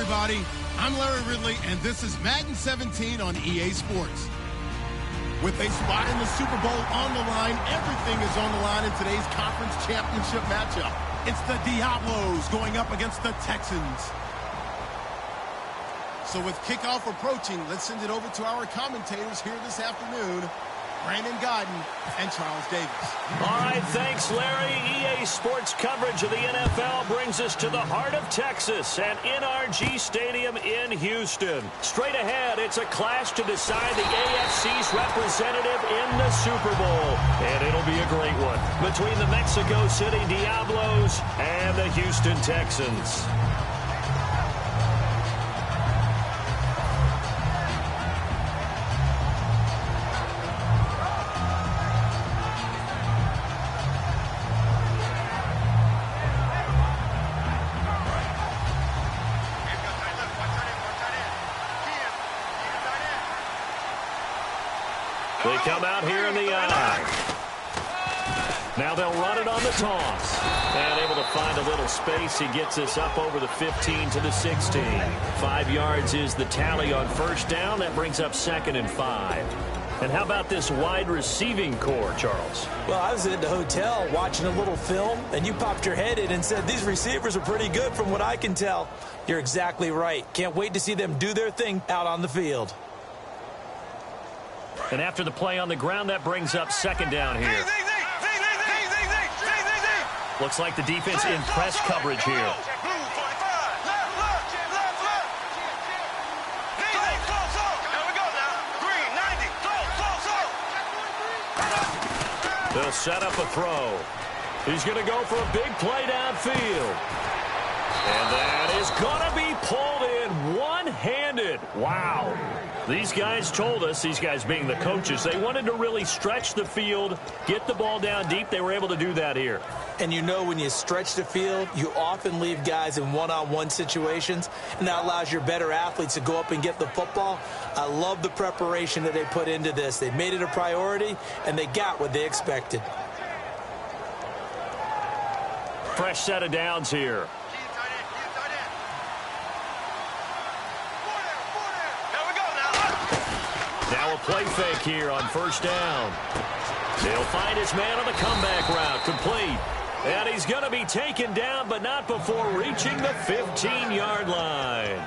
everybody. I'm Larry Ridley, and this is Madden 17 on EA Sports. With a spot in the Super Bowl on the line, everything is on the line in today's conference championship matchup. It's the Diablos going up against the Texans. So with kickoff approaching, let's send it over to our commentators here this afternoon, Brandon Godden and Charles Davis. All right, thanks, Larry. EA Sports coverage of the NFL brings us to the heart of Texas and NRG Stadium in Houston. Straight ahead, it's a clash to decide the AFC's representative in the Super Bowl. And it'll be a great one between the Mexico City Diablos and the Houston Texans. They come out here in the eye. Now they'll run it on the toss. And able to find a little space. He gets us up over the 15 to the 16. 5 yards is the tally on first down. That brings up 2nd and 5. And how about this wide receiving core, Charles? Well, I was at the hotel watching a little film, and you popped your head in and said, these receivers are pretty good from what I can tell. You're exactly right. Can't wait to see them do their thing out on the field. And after the play on the ground, that brings up 2nd down here. Looks like the defense in press coverage here. They'll set up a throw. He's going to go for a big play downfield. And that is going to be pulled in one-handed. Wow. These guys told us, these guys being the coaches, they wanted to really stretch the field, get the ball down deep. They were able to do that here. And you know when you stretch the field, you often leave guys in one-on-one situations, and that allows your better athletes to go up and get the football. I love the preparation that they put into this. They made it a priority, and they got what they expected. Fresh set of downs here. Now a play fake here on first down. He'll find his man on the comeback route, complete. And he's going to be taken down, but not before reaching the 15-yard line.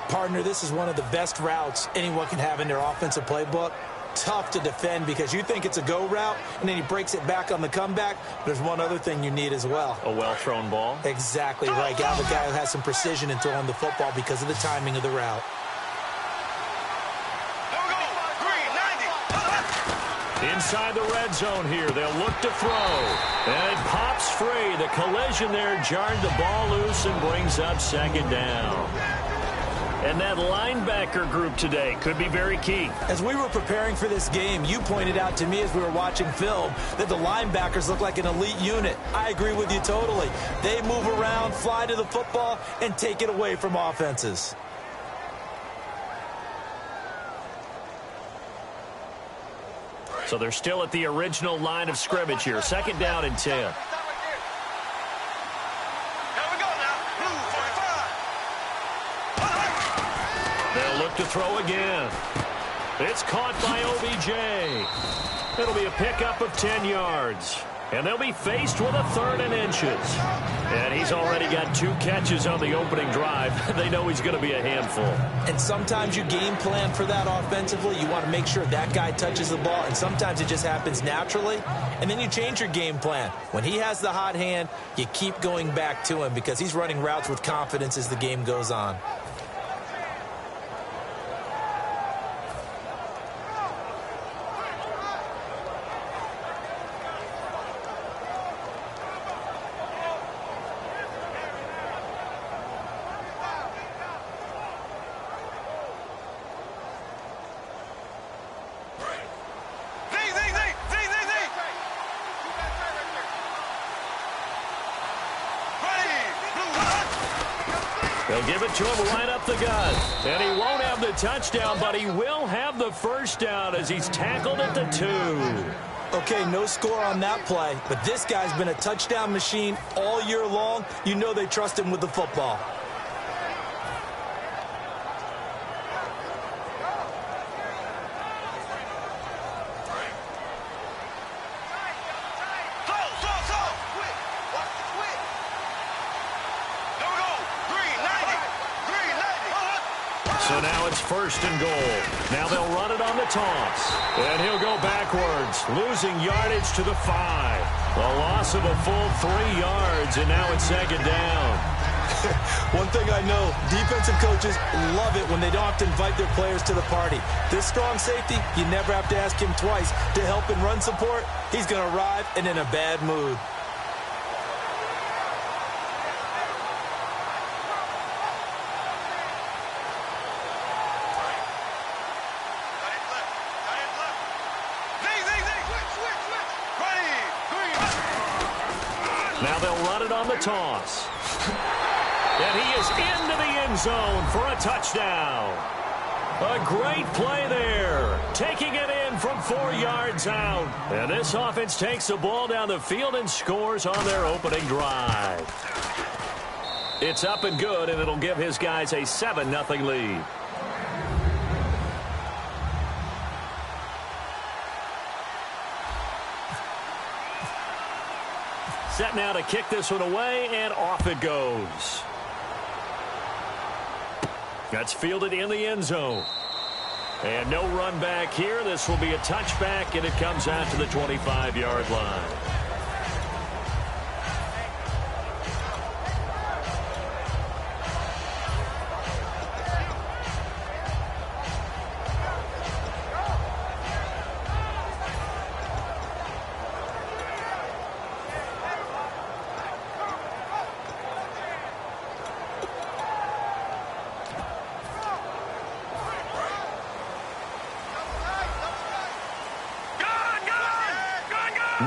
Partner, this is one of the best routes anyone can have in their offensive playbook. Tough to defend because you think it's a go route, and then he breaks it back on the comeback. There's one other thing you need as well. A well-thrown ball? Exactly right. You have a guy who has some precision in throwing the football because of the timing of the route. Inside the red zone here, they'll look to throw. And it pops free. The collision there jarred the ball loose and brings up 2nd down. And that linebacker group today could be very key. As we were preparing for this game, you pointed out to me as we were watching film that the linebackers look like an elite unit. I agree with you totally. They move around, fly to the football, and take it away from offenses. So they're still at the original line of scrimmage here. 2nd down and 10. They'll look to throw again. It's caught by OBJ. It'll be a pickup of 10 yards. And they'll be faced with a 3rd and inches. And he's already got 2 catches on the opening drive. They know he's going to be a handful. And sometimes you game plan for that offensively. You want to make sure that guy touches the ball. And sometimes it just happens naturally. And then you change your game plan. When he has the hot hand, you keep going back to him because he's running routes with confidence as the game goes on. They'll give it to him right up the gut. And he won't have the touchdown, but he will have the first down as he's tackled at the 2. Okay, no score on that play, but this guy's been a touchdown machine all year long. You know they trust him with the football. So now it's 1st and goal. Now they'll run it on the toss. And he'll go backwards, losing yardage to the 5. A loss of a full 3 yards, and now it's 2nd down. One thing I know, defensive coaches love it when they don't have to invite their players to the party. This strong safety, you never have to ask him twice to help in run support. He's going to arrive and in a bad mood. Now they'll run it on the toss. And he is into the end zone for a touchdown. A great play there. Taking it in from 4 yards out. And this offense takes the ball down the field and scores on their opening drive. It's up and good, and it'll give his guys a 7-0 lead. Set now to kick this one away, and off it goes. That's fielded in the end zone. And no run back here. This will be a touchback, and it comes out to the 25-yard line.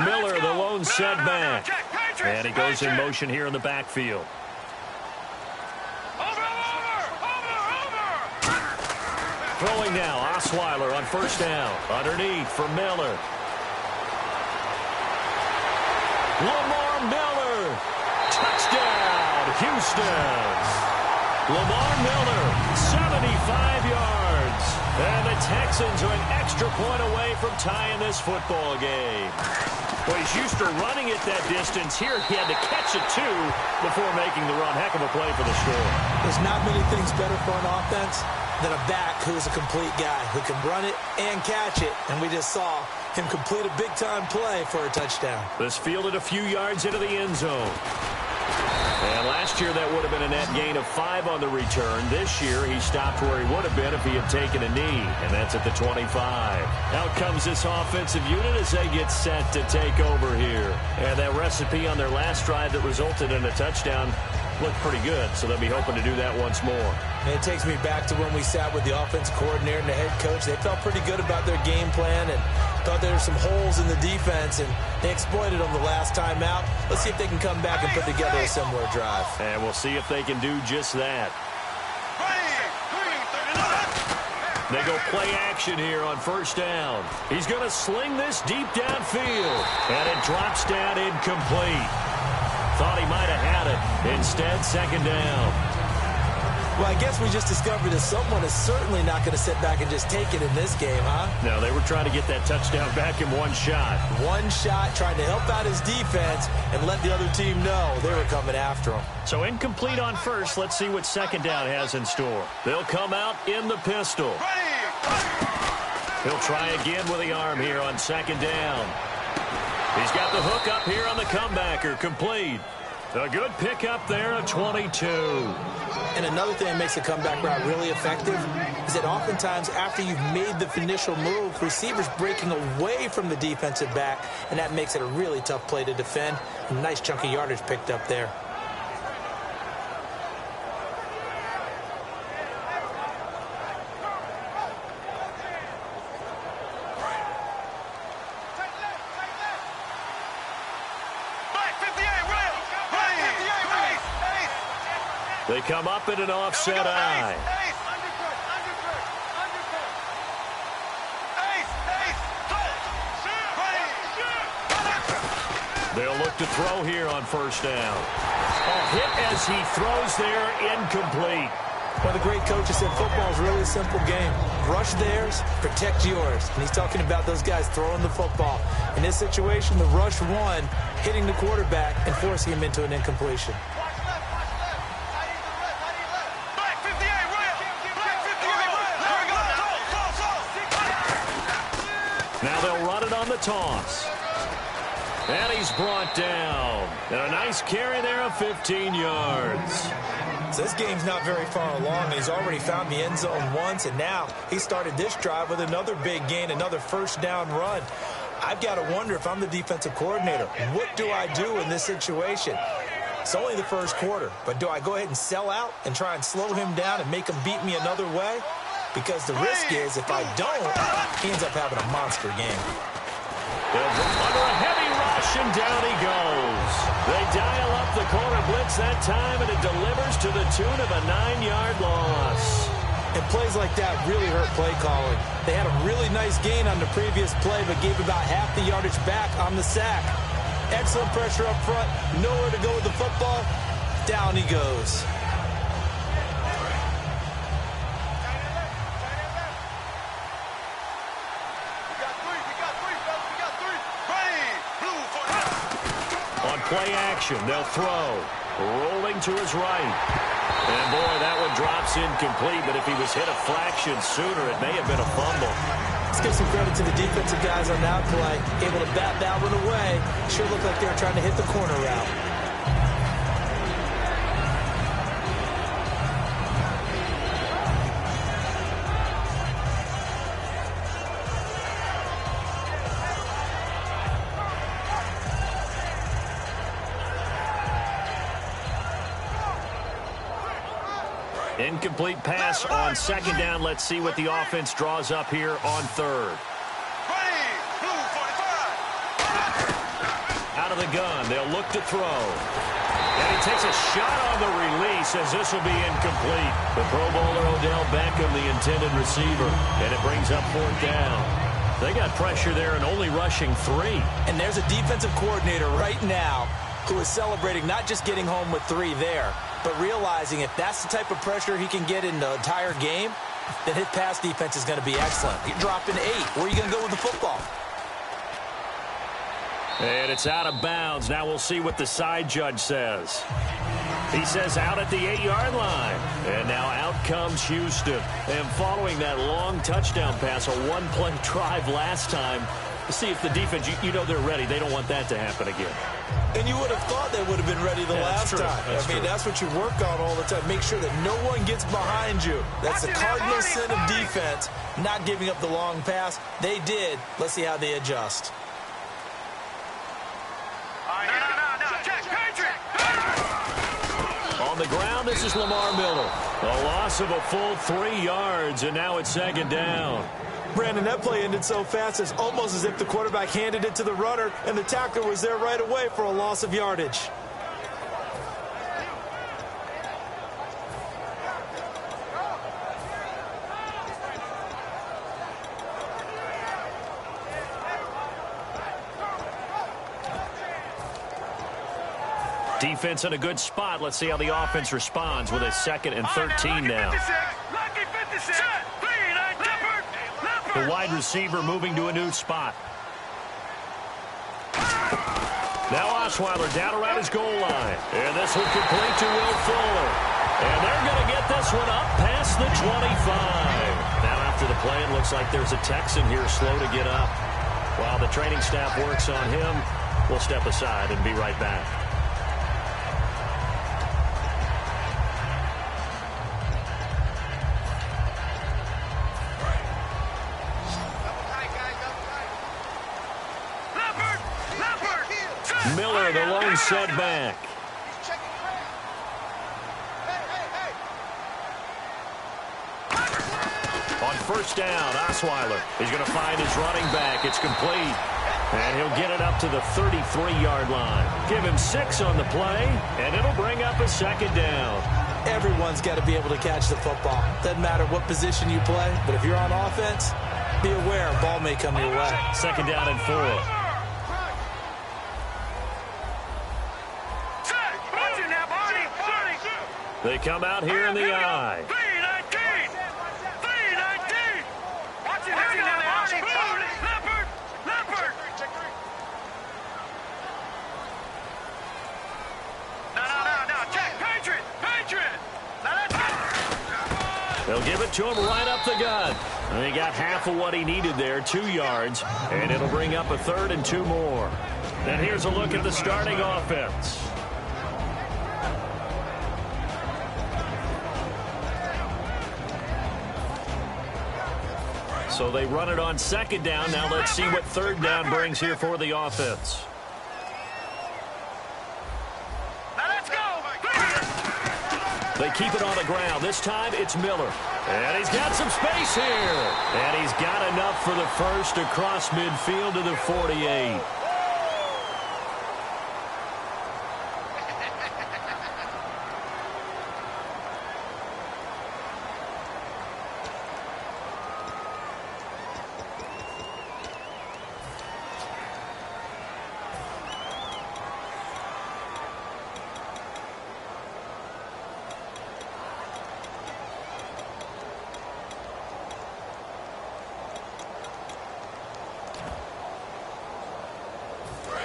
Miller, the lone setback. And he goes in motion here in the backfield. Throwing now, Osweiler on 1st down. Underneath for Miller. Lamar Miller. Touchdown, Houston. Lamar Miller, 75 yards. And the Texans are an extra point away from tying this football game. Well, he's used to running it that distance. Here he had to catch it, too, before making the run. Heck of a play for the score. There's not many things better for an offense than a back who is a complete guy who can run it and catch it. And we just saw him complete a big-time play for a touchdown. This fielded a few yards into the end zone. And last year, that would have been a net gain of 5 on the return. This year, he stopped where he would have been if he had taken a knee, and that's at the 25. Out comes this offensive unit as they get set to take over here. And that recipe on their last drive that resulted in a touchdown looked pretty good, so they'll be hoping to do that once more. And it takes me back to when we sat with the offensive coordinator and the head coach. They felt pretty good about their game plan and thought there were some holes in the defense, and they exploited them the last time out. Let's see if they can come back and put together a similar drive. And we'll see if they can do just that. They go play action here on 1st down. He's going to sling this deep downfield, and it drops down incomplete. Thought he might have had it. Instead, 2nd down. Well, I guess we just discovered that someone is certainly not going to sit back and just take it in this game, huh? No, they were trying to get that touchdown back in one shot. One shot, trying to help out his defense and let the other team know they were coming after him. So incomplete on 1st. Let's see what 2nd down has in store. They'll come out in the pistol. He'll try again with the arm here on 2nd down. He's got the hook up here on the comebacker, complete. A good pickup there, a 22. And another thing that makes the comeback route really effective is that oftentimes after you've made the initial move, receivers breaking away from the defensive back, and that makes it a really tough play to defend. A nice chunk of yardage picked up there. They come up in an offset eye. They'll look to throw here on 1st down. A hit as he throws there, incomplete. Well, the great coach has said football is really a simple game. Rush theirs, protect yours. And he's talking about those guys throwing the football. In this situation, the rush won, hitting the quarterback and forcing him into an incompletion. Now they'll run it on the toss. And he's brought down. And a nice carry there of 15 yards. So this game's not very far along. He's already found the end zone once, and now he started this drive with another big gain, another first down run. I've got to wonder if I'm the defensive coordinator. What do I do in this situation? It's only the first quarter, but do I go ahead and sell out and try and slow him down and make him beat me another way? Because the risk is if I don't, he ends up having a monster game. They'll drop under a heavy rush, and down he goes. They dial up the corner blitz that time, and it delivers to the tune of a 9-yard loss. And plays like that really hurt play calling. They had a really nice gain on the previous play, but gave about half the yardage back on the sack. Excellent pressure up front, nowhere to go with the football. Down he goes. Play action. They'll throw. Rolling to his right. And, boy, that one drops incomplete. But if he was hit a fraction sooner, it may have been a fumble. Let's give some credit to the defensive guys on that play. Able to bat that one away. Sure looked like they were trying to hit the corner route. Incomplete pass on second down. Let's see what the offense draws up here on third. Out of the gun. They'll look to throw. And he takes a shot on the release as this will be incomplete. The Pro Bowler Odell Beckham, the intended receiver. And it brings up fourth down. They got pressure there and only rushing 3. And there's a defensive coordinator right now who is celebrating not just getting home with 3 there, but realizing if that's the type of pressure he can get in the entire game, then his pass defense is going to be excellent. You're dropping 8. Where are you going to go with the football? And it's out of bounds. Now we'll see what the side judge says. He says out at the 8-yard line. And now out comes Houston. And following that long touchdown pass, a one-play drive last time, to see if the defense, you know they're ready. They don't want that to happen again. And you would have thought they would have been ready the last time. That's what you work on all the time. Make sure that no one gets behind you. That's the cardinal sin of defense, not giving up the long pass. They did. Let's see how they adjust. On the ground, this is Lamar Miller. A loss of a full 3 yards, and now it's second down. Brandon, that play ended so fast, it's almost as if the quarterback handed it to the runner, and the tackler was there right away for a loss of yardage. Defense in a good spot. Let's see how the offense responds with a 2nd and 13 now. The wide receiver moving to a new spot. Now Osweiler down around his goal line. And this will complete to Will Fuller. And they're going to get this one up past the 25. Now after the play, it looks like there's a Texan here slow to get up. While the training staff works on him, we'll step aside and be right back. Miller, the lone setback. On first down, Osweiler is going to find his running back. It's complete. And he'll get it up to the 33-yard line. Give him 6 on the play, and it'll bring up a second down. Everyone's got to be able to catch the football. Doesn't matter what position you play, but if you're on offense, be aware a ball may come your way. Second down and 4. They come out here in the eye. They'll give it to him right up the gut. And he got half of what he needed there, 2 yards, and it'll bring up a 3rd and 2 more. And here's a look at the starting offense. So they run it on 2nd down. Now let's see what 3rd down brings here for the offense. They keep it on the ground. This time it's Miller. And he's got some space here. And he's got enough for the first across midfield to the 48.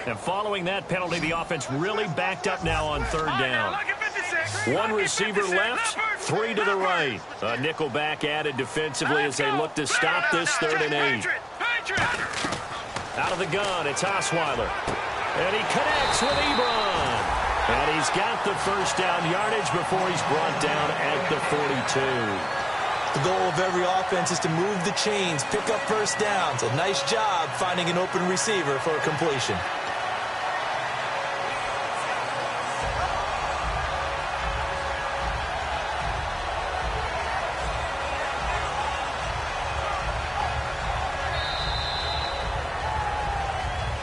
And following that penalty, the offense really backed up now on 3rd down. 1 receiver left, 3 to the right. A nickel back added defensively as they look to stop this 3rd and 8. Out of the gun, it's Osweiler. And he connects with Ebron. And he's got the first down yardage before he's brought down at the 42. The goal of every offense is to move the chains, pick up first downs. A nice job finding an open receiver for a completion.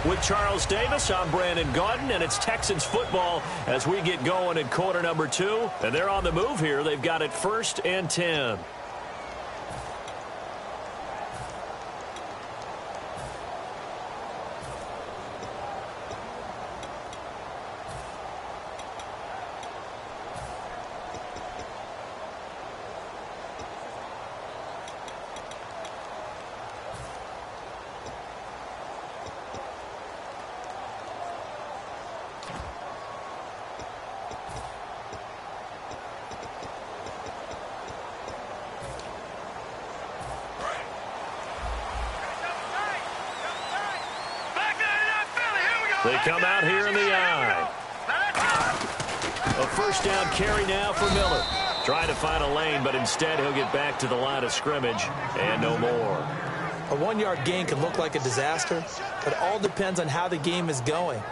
With Charles Davis, I'm Brandon Gaudin, and it's Texans football as we get going in quarter number 2. And they're on the move here. They've got it 1st and 10. They come out here in the eye. A first down carry now for Miller. Trying to find a lane, but instead he'll get back to the line of scrimmage and no more. A 1-yard gain can look like a disaster, but it all depends on how the game is going.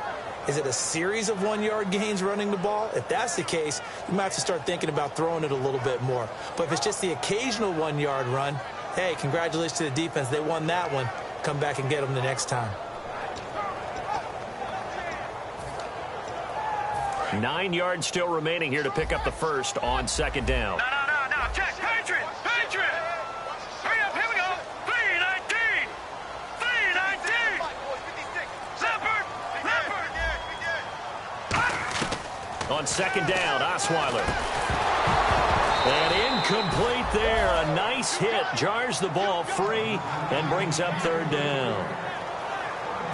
Is it a series of 1-yard gains running the ball? If that's the case, you might have to start thinking about throwing it a little bit more. But if it's just the occasional 1-yard run, hey, congratulations to the defense. They won that one. Come back and get them the next time. 9 yards still remaining here to pick up the first on 2nd down. No. Check. Patriot. Hurry up. Here we go. 3-19. Leopard. On 2nd down, Osweiler. And incomplete there. A nice hit. Jars the ball free and brings up 3rd down.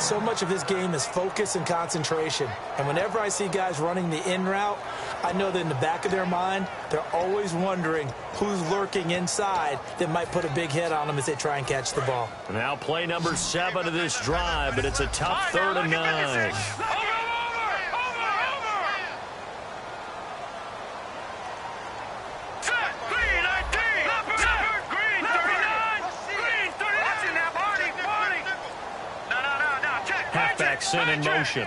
So much of this game is focus and concentration. And whenever I see guys running the in route, I know that in the back of their mind, they're always wondering who's lurking inside that might put a big hit on them as they try and catch the ball. Now play number 7 of this drive, but it's a tough 3rd and 9. Sent in motion.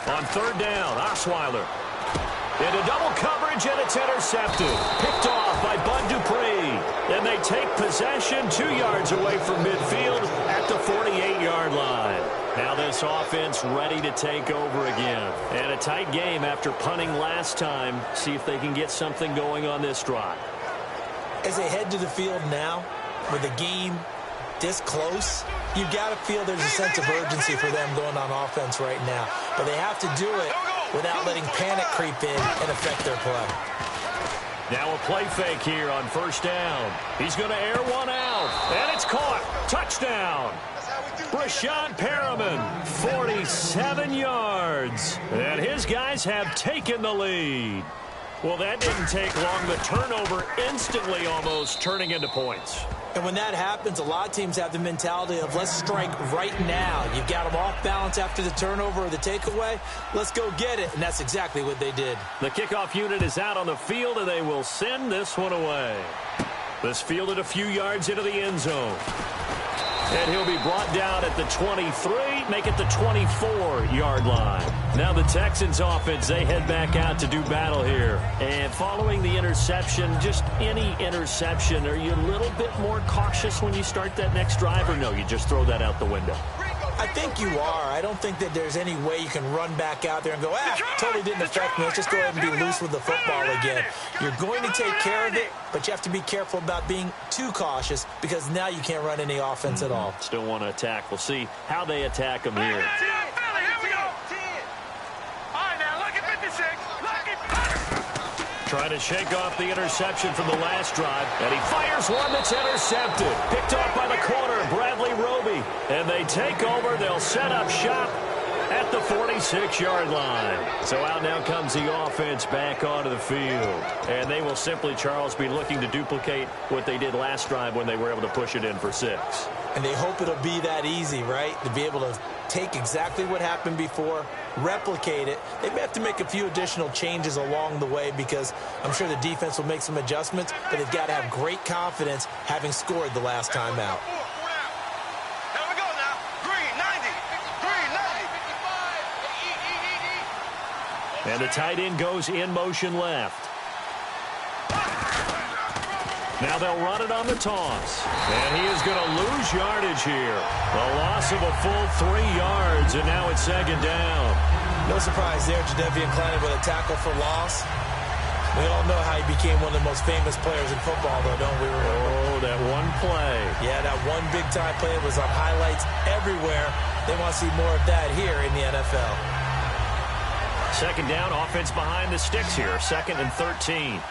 On 3rd down, Osweiler. Into double coverage, and it's intercepted. Picked off by Bud Dupree. And they take possession 2 yards away from midfield at the 48-yard line. Now this offense ready to take over again. And a tight game after punting last time. See if they can get something going on this drive. As they head to the field now, with the game this close, you've got to feel there's a sense of urgency for them going on offense right now. But they have to do it without letting panic creep in and affect their play. Now a play fake here on 1st down. He's going to air one out, and it's caught. Touchdown. Brashad Perriman, 47 yards. And his guys have taken the lead. Well, that didn't take long. The turnover instantly almost turning into points. And when that happens, a lot of teams have the mentality of let's strike right now. You've got them off balance after the turnover or the takeaway. Let's go get it. And that's exactly what they did. The kickoff unit is out on the field, and they will send this one away. This fielded a few yards into the end zone. And he'll be brought down at the 23, make it the 24-yard line. Now the Texans offense, they head back out to do battle here. And following the interception, just any interception, are you a little bit more cautious when you start that next drive, or no, you just throw that out the window? I think you are. I don't think that there's any way you can run back out there and go, totally didn't affect me. Let's just go ahead and be loose with the football again. You're going to take care of it, but you have to be careful about being too cautious because now you can't run any offense at all. Still want to attack. We'll see how they attack them here. Trying to shake off the interception from the last drive. And he fires one that's intercepted. Picked off by the corner, Bradley Roby. And they take over. They'll set up shop at the 46-yard line. So out now comes the offense back onto the field. And they will simply, Charles, be looking to duplicate what they did last drive when they were able to push it in for 6. And they hope it'll be that easy, right? To be able to take exactly what happened before, replicate it. They may have to make a few additional changes along the way because I'm sure the defense will make some adjustments, but they've got to have great confidence having scored the last time out. Here we go now. Green 90. Green 90. And the tight end goes in motion left. Now they'll run it on the toss. And he is going to lose yardage here. A loss of a full 3 yards, and now it's second down. No surprise there, Jadeveon Clowney with a tackle for loss. We all know how he became one of the most famous players in football, though, don't we? Oh, that one play. Yeah, that one big-time play was on highlights everywhere. They want to see more of that here in the NFL. Second down, offense behind the sticks here. 2nd and 13.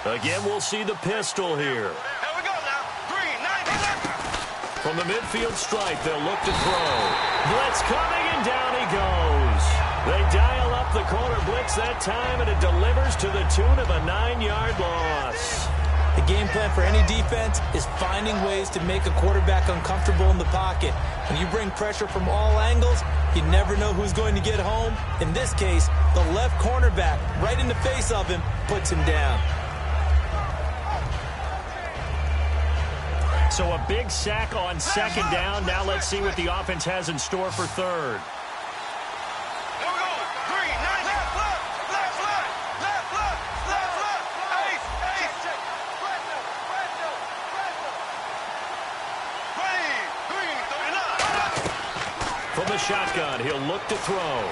Again, we'll see the pistol here. Here we go now. Green 90. From the midfield stripe, they'll look to throw. Blitz coming, and down he goes. They dial up the corner blitz that time, and it delivers to the tune of a 9-yard loss. The game plan for any defense is finding ways to make a quarterback uncomfortable in the pocket. When you bring pressure from all angles, you never know who's going to get home. In this case, the left cornerback, right in the face of him, puts him down. So a big sack on second down. Now let's see what the offense has in store for third. Here we go. Green 90. Left. Ace. Green 39. From the shotgun, he'll look to throw.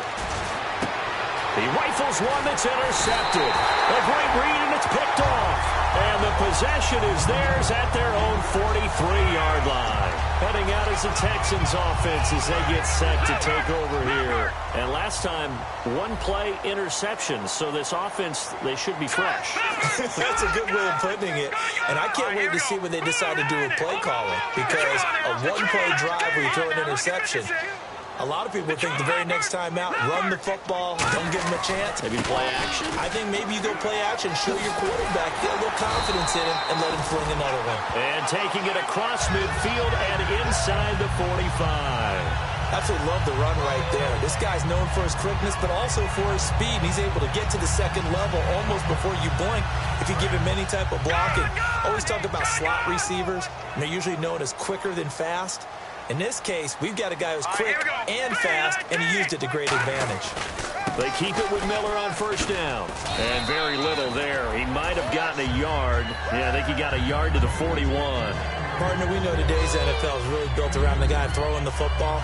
He rifles one that's intercepted. A great read, and it's picked off. And the possession is theirs at their own 43-yard line. Heading out as the Texans offense as they get set to take over here. And last time, one play interception. So this offense, they should be fresh. That's a good way of putting it. And I can't wait to see what they decide to do with play calling. Because a one-play drive where you throw an interception, a lot of people think the very next time out, run the football, don't give them a chance. Maybe play action. I think maybe you go play action, show your quarterback, get a little confidence in him, and let him fling another one. And taking it across midfield and inside the 45. Absolutely love the run right there. This guy's known for his quickness, but also for his speed. And he's able to get to the second level almost before you blink if you give him any type of blocking. Always talk about slot receivers, and they're usually known as quicker than fast. In this case, we've got a guy who's quick and fast, and he used it to great advantage. They keep it with Miller on first down. And very little there. He might have gotten a yard. Yeah, I think he got a yard to the 41. Partner, we know today's NFL is really built around the guy throwing the football.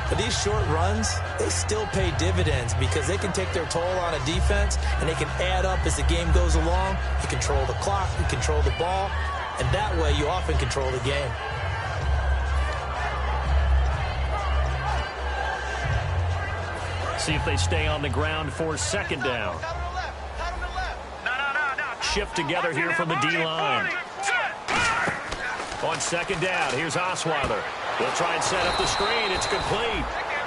But these short runs, they still pay dividends because they can take their toll on a defense, and they can add up as the game goes along. You control the clock, you control the ball, and that way you often control the game. See if they stay on the ground for second down. Shift together here from the D-line. On second down, here's Osweiler. They'll try and set up the screen. It's complete.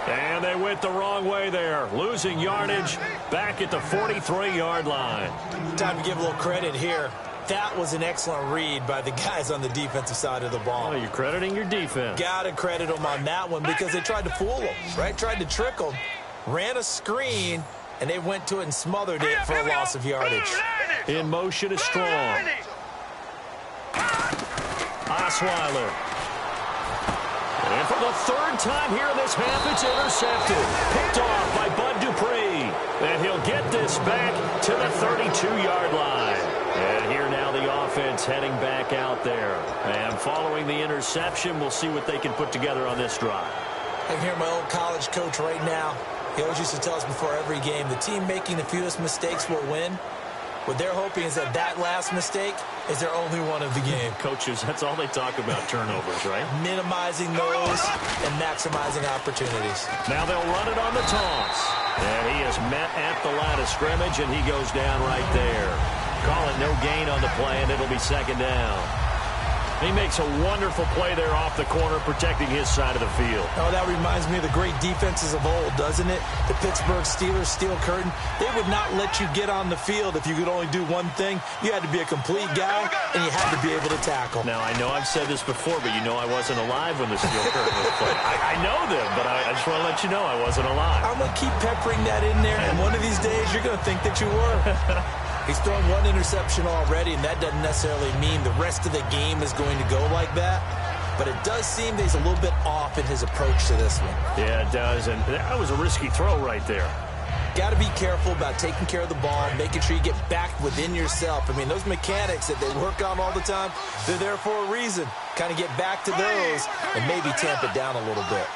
And they went the wrong way there, losing yardage back at the 43-yard line. Time to give a little credit here. That was an excellent read by the guys on the defensive side of the ball. Oh, you're crediting your defense. Got to credit them on that one because they tried to fool them, right? Tried to trick them, ran a screen, and they went to it and smothered it for a loss of yardage. In motion is Strong. Osweiler. And for the third time here in this half, it's intercepted. Picked off by Bud Dupree. And he'll get this back to the 32-yard line. And here now the offense heading back out there. And following the interception, we'll see what they can put together on this drive. I can hear my old college coach right now. He always used to tell us before every game, the team making the fewest mistakes will win. What they're hoping is that that last mistake is their only one of the game. Coaches, that's all they talk about, turnovers, right? Minimizing those and maximizing opportunities. Now they'll run it on the toss. And he is met at the line of scrimmage, and he goes down right there. Call it no gain on the play, and it'll be second down. He makes a wonderful play there off the corner, protecting his side of the field. Oh, that reminds me of the great defenses of old, doesn't it? The Pittsburgh Steelers, steel curtain. They would not let you get on the field if you could only do one thing. You had to be a complete guy, and you had to be able to tackle. Now, I know I've said this before, but you know I wasn't alive when the steel curtain was played. I know them, but I just want to let you know I wasn't alive. I'm going to keep peppering that in there, and one of these days you're going to think that you were. He's thrown one interception already, and that doesn't necessarily mean the rest of the game is going to go like that. But it does seem that he's a little bit off in his approach to this one. Yeah, it does, and that was a risky throw right there. Got to be careful about taking care of the ball, making sure you get back within yourself. I mean, those mechanics that they work on all the time, they're there for a reason. Kind of get back to those and maybe tamp it down a little bit.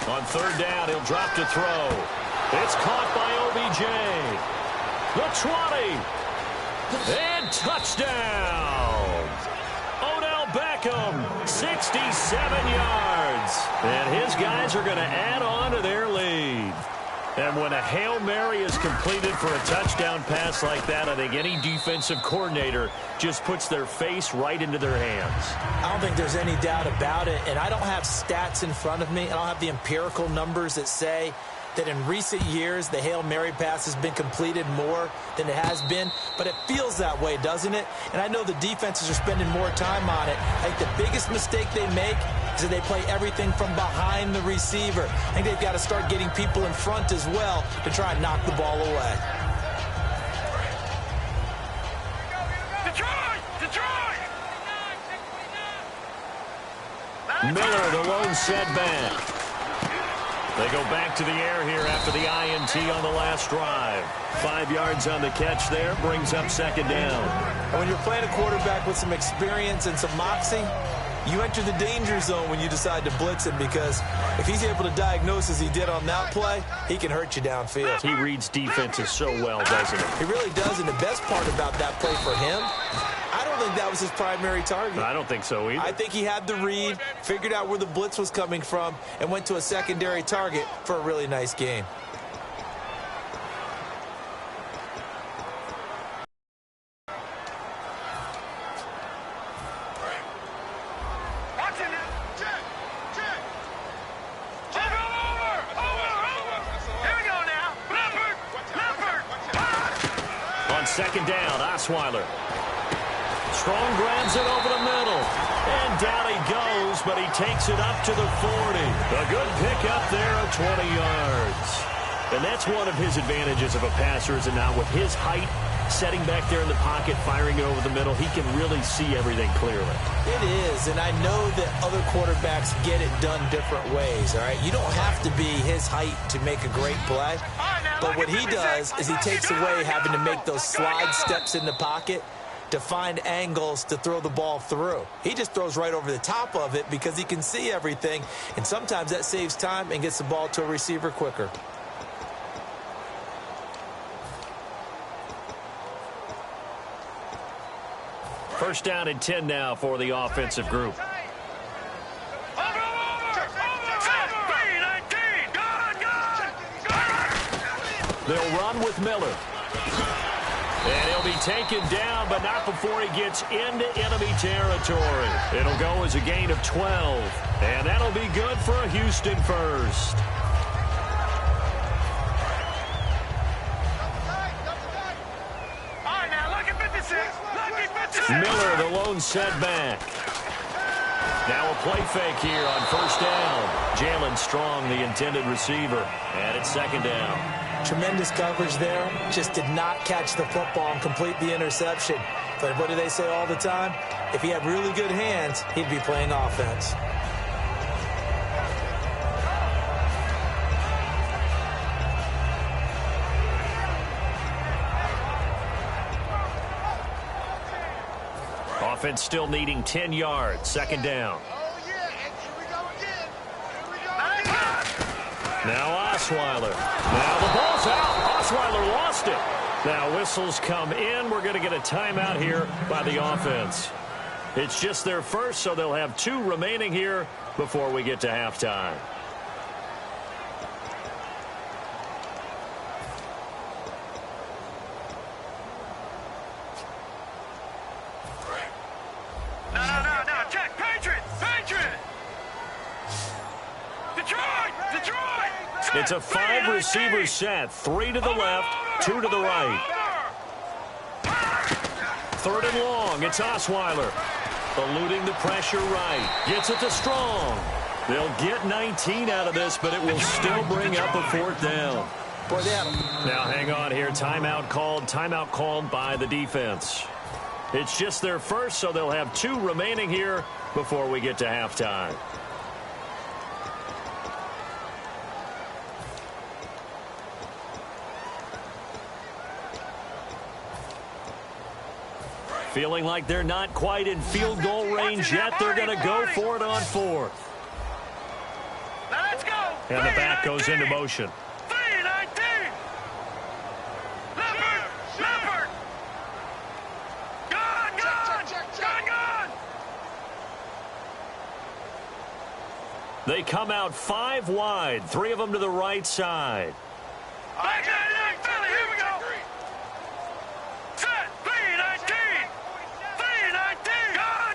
On third down, he'll drop to throw. It's caught by OBJ. The 20. And touchdown. Odell Beckham, 67 yards. And his guys are going to add on to their lead. And when a Hail Mary is completed for a touchdown pass like that, I think any defensive coordinator just puts their face right into their hands. I don't think there's any doubt about it. And I don't have stats in front of me. I don't have the empirical numbers that say that in recent years the Hail Mary pass has been completed more than it has been, but it feels that way, doesn't it? And I know the defenses are spending more time on it. I think the biggest mistake they make is that they play everything from behind the receiver. I think they've got to start getting people in front as well to try and knock the ball away. Detroit! Miller, the lone setback. They go back to the air here after the INT on the last drive. 5 yards on the catch there, brings up second down. And when you're playing a quarterback with some experience and some moxie, you enter the danger zone when you decide to blitz him, because if he's able to diagnose as he did on that play, he can hurt you downfield. He reads defenses so well, doesn't he? He really does, and the best part about that play for him, I don't think that was his primary target. I don't think so either. I think he had the read, figured out where the blitz was coming from, and went to a secondary target for a really nice gain. Second down, Osweiler. Strong grabs it over the middle. And down he goes, but he takes it up to the 40. A good pick up there of 20 yards. And that's one of his advantages of a passer, is it not? With his height, setting back there in the pocket, firing it over the middle, he can really see everything clearly. It is, and I know that other quarterbacks get it done different ways, all right? You don't have to be his height to make a great play. But what he does is he takes away having to make those slide steps in the pocket to find angles to throw the ball through. He just throws right over the top of it because he can see everything, and sometimes that saves time and gets the ball to a receiver quicker. First down and 10 now for the offensive group. They'll run with Miller. And he'll be taken down, but not before he gets into enemy territory. It'll go as a gain of 12. And that'll be good for a Houston first. Miller, the lone setback. Now a play fake here on first down. Jalen Strong, the intended receiver. And it's second down. Tremendous coverage there. Just did not catch the football and complete the interception. But what do they say all the time? If he had really good hands, he'd be playing offense. Offense still needing 10 yards. Second down. Now Osweiler. Now the ball's out. Osweiler lost it. Now whistles come in. We're going to get a timeout here by the offense. It's just their first, so they'll have 2 remaining here before we get to halftime. It's a 5-receiver set. 3 to the left, 2 to the right. Third and long. It's Osweiler. Eluding the pressure right. Gets it to Strong. They'll get 19 out of this, but it will still bring up a 4th down. Now hang on here. Timeout called by the defense. It's just their first, so they'll have 2 remaining here before we get to halftime. Feeling like they're not quite in field goal range yet. They're going to go for it on 4th. Let's go. And the back goes into motion. 3-19. Leopard. Gone. They come out 5 wide. 3 of them to the right side. Here we go. Set. 3-19. Gone.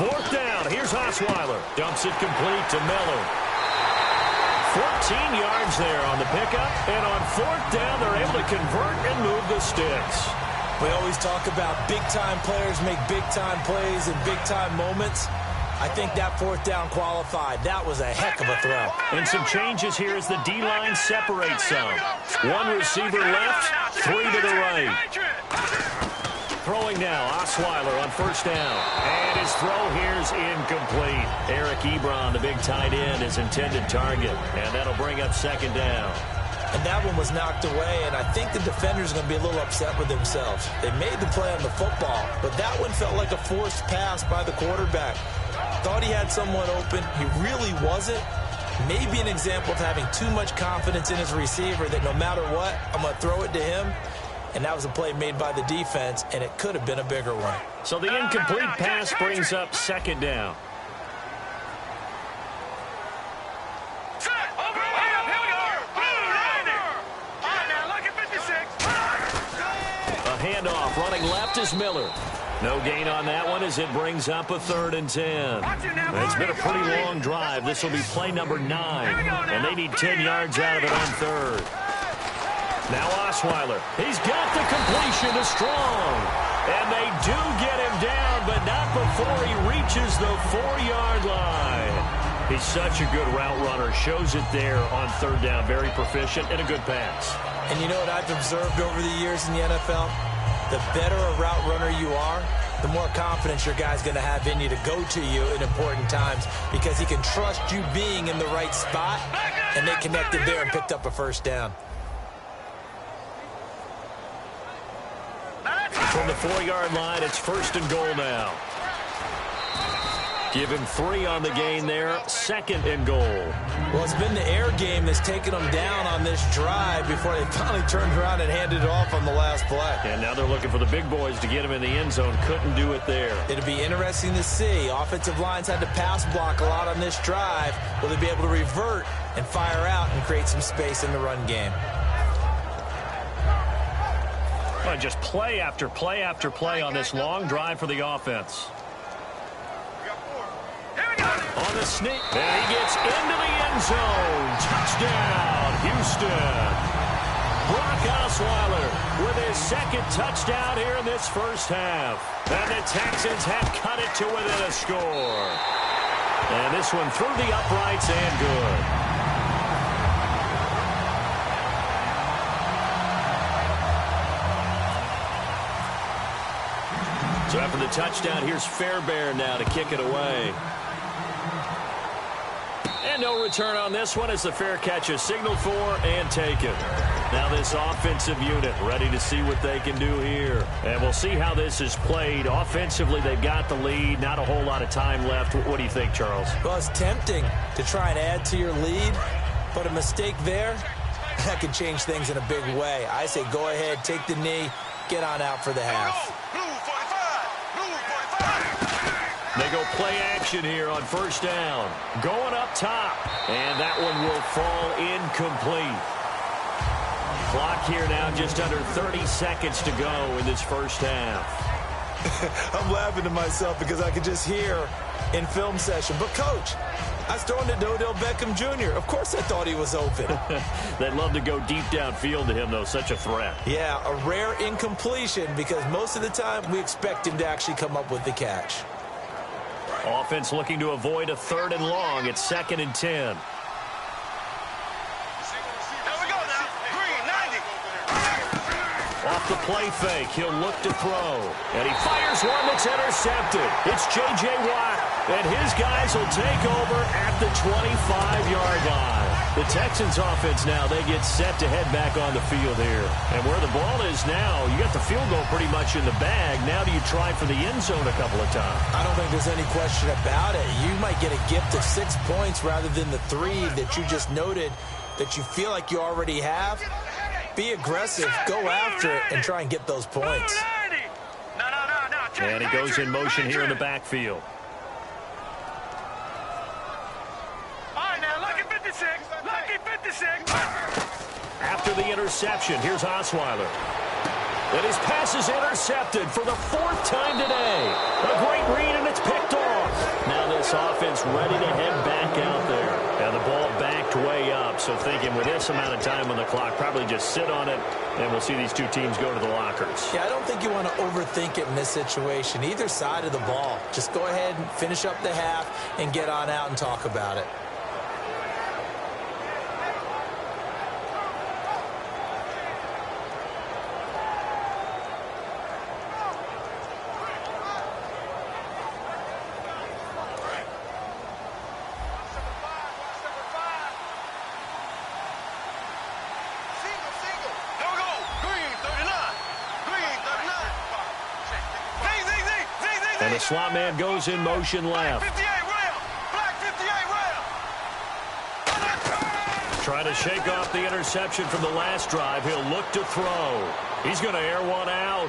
4th down. Here's Osweiler. Dumps it complete to Miller. 14 yards there on the pickup. And on 4th down, they're able to convert and move the sticks. We always talk about big-time players make big-time plays in big-time moments. I think that 4th down qualified. That was a heck of a throw. And some changes here as the D-line separates some. 1 receiver left, 3 to the right. Throwing now, Osweiler on first down. And his throw here's incomplete. Eric Ebron, the big tight end, his intended target. And that'll bring up second down. And that one was knocked away, and I think the defenders are going to be a little upset with themselves. They made the play on the football, but that one felt like a forced pass by the quarterback. Thought he had someone open. He really wasn't. Maybe an example of having too much confidence in his receiver that no matter what, I'm going to throw it to him. And that was a play made by the defense, and it could have been a bigger one. So the incomplete pass brings up second down. Handoff running left is Miller. No gain on that one as it brings up a 3rd and 10. It's been a pretty long drive. This will be play number 9, and they need 10 yards out of it on 3rd. Now Osweiler. He's got the completion to Strong. And they do get him down, but not before he reaches the 4-yard line. He's such a good route runner. Shows it there on 3rd down. Very proficient and a good pass. And you know what I've observed over the years in the NFL? The better a route runner you are, the more confidence your guy's going to have in you to go to you in important times because he can trust you being in the right spot, and they connected there and picked up a 1st down. From the 4-yard line, it's 1st and goal now. Give him 3 on the gain there. 2nd and goal. Well, it's been the air game that's taken them down on this drive before they finally turned around and handed it off on the last play. And now they're looking for the big boys to get him in the end zone. Couldn't do it there. It'll be interesting to see. Offensive lines had to pass block a lot on this drive. Will they be able to revert and fire out and create some space in the run game? Well, just play after play after play on this long drive for the offense. On the sneak, and he gets into the end zone. Touchdown, Houston. Brock Osweiler with his 2nd touchdown here in this first half. And the Texans have cut it to within a score. And this one through the uprights and good. So after the touchdown, here's Fairbairn now to kick it away. And no return on this one as the fair catch is signaled for and taken. Now this offensive unit ready to see what they can do here. And we'll see how this is played. Offensively, they've got the lead. Not a whole lot of time left. What do you think, Charles? Well, it's tempting to try and add to your lead, but a mistake there, that could change things in a big way. I say go ahead, take the knee, get on out for the half. They go play action here on 1st down. Going up top. And that one will fall incomplete. Clock here now just under 30 seconds to go in this first half. I'm laughing to myself because I could just hear in film session, but coach, I was throwing to Odell Beckham Jr. Of course I thought he was open. They'd love to go deep downfield to him, though. Such a threat. Yeah, a rare incompletion because most of the time we expect him to actually come up with the catch. Offense looking to avoid a 3rd and long. It's 2nd and 10. Off the play fake, he'll look to throw. And he fires one that's intercepted. It's J.J. Watt, and his guys will take over at the 25-yard line. The Texans offense now, they get set to head back on the field here. And where the ball is now, you got the field goal pretty much in the bag. Now do you try for the end zone a couple of times? I don't think there's any question about it. You might get a gift of 6 points rather than the 3 that you just noted that you feel like you already have. Be aggressive, go after it, and try and get those points. And he goes in motion here in the backfield. After the interception, here's Osweiler. And his pass is intercepted for the 4th time today. A great read, and it's picked off. Now this offense ready to head back out there. And the ball backed way up, so thinking with this amount of time on the clock, probably just sit on it, and we'll see these two teams go to the lockers. Yeah, I don't think you want to overthink it in this situation. Either side of the ball. Just go ahead and finish up the half and get on out and talk about it. And the slot man goes in motion left. Trying to shake off the interception from the last drive. He'll look to throw. He's going to air one out.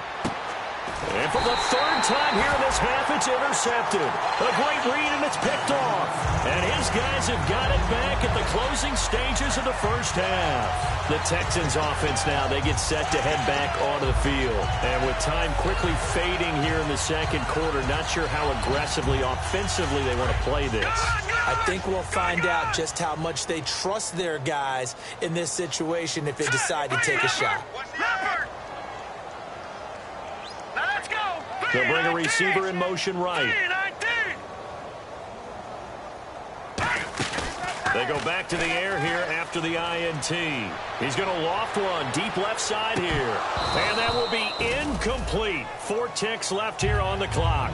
And for the 3rd time here in this half, it's intercepted. A great read, and it's picked off. And his guys have got it back at the closing stages of the first half. The Texans offense now, they get set to head back onto the field. And with time quickly fading here in the 2nd quarter, not sure how aggressively, offensively they want to play this. I think we'll find out just how much they trust their guys in this situation if they decide to take a shot. They'll bring a receiver in motion right. They go back to the air here after the INT. He's going to loft one deep left side here. And that will be incomplete. 4 ticks left here on the clock.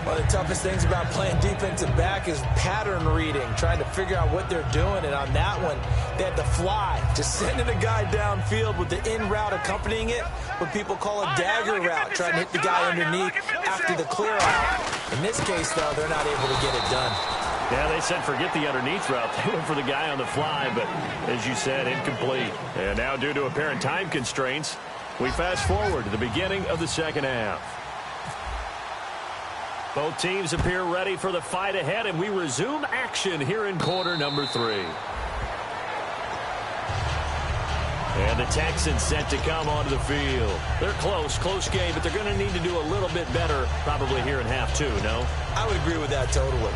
One of the toughest things about playing defensive back is pattern reading, trying to figure out what they're doing. And on that one, they had to fly, just sending a guy downfield with the in route accompanying it, what people call a dagger route, trying to hit the guy underneath after the clear out. In this case, though, they're not able to get it done. Yeah, they said forget the underneath route. They went for the guy on the fly, but as you said, incomplete. And now due to apparent time constraints, we fast forward to the beginning of the second half. Both teams appear ready for the fight ahead, and we resume action here in quarter number 3. And the Texans set to come onto the field. They're close game, but they're going to need to do a little bit better probably here in half 2, no? I would agree with that totally.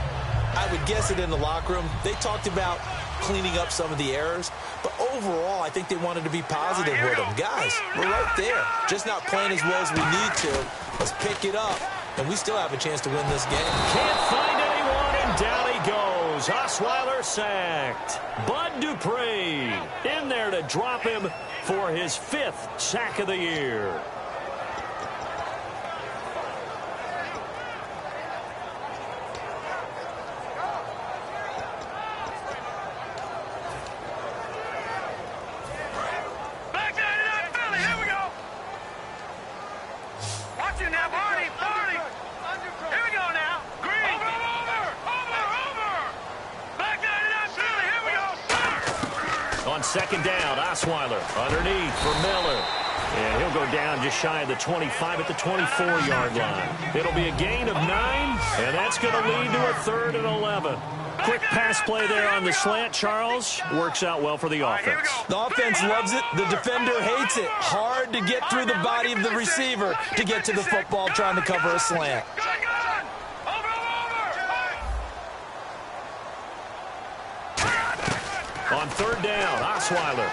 I would guess it in the locker room. They talked about cleaning up some of the errors, but overall, I think they wanted to be positive with them. Guys, we're right there. Just not playing as well as we need to. Let's pick it up, and we still have a chance to win this game. Can't find anyone, and down he goes. Osweiler sacked. Bud Dupree in there to drop him for his 5th sack of the year. Second down, Osweiler underneath for Miller. And he'll go down just shy of the 25 at the 24-yard line. It'll be a gain of 9, and that's going to lead to a 3rd and 11. Quick pass play there on the slant, Charles. Works out well for the offense. The offense loves it. The defender hates it. Hard to get through the body of the receiver to get to the football trying to cover a slant. On 3rd down, Osweiler.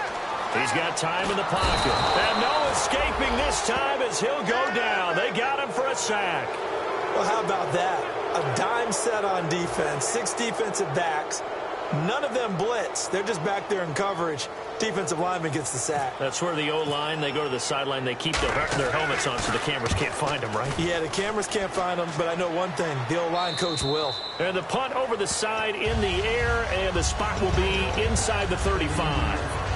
He's got time in the pocket. And no escaping this time as he'll go down. They got him for a sack. Well, how about that? A dime set on defense, 6 defensive backs. None of them blitz. They're just back there in coverage. Defensive lineman gets the sack. That's where the O-line, they go to the sideline, they keep their helmets on so the cameras can't find them, right? Yeah, the cameras can't find them, but I know one thing. The O-line coach will. And the punt over the side in the air, and the spot will be inside the 35.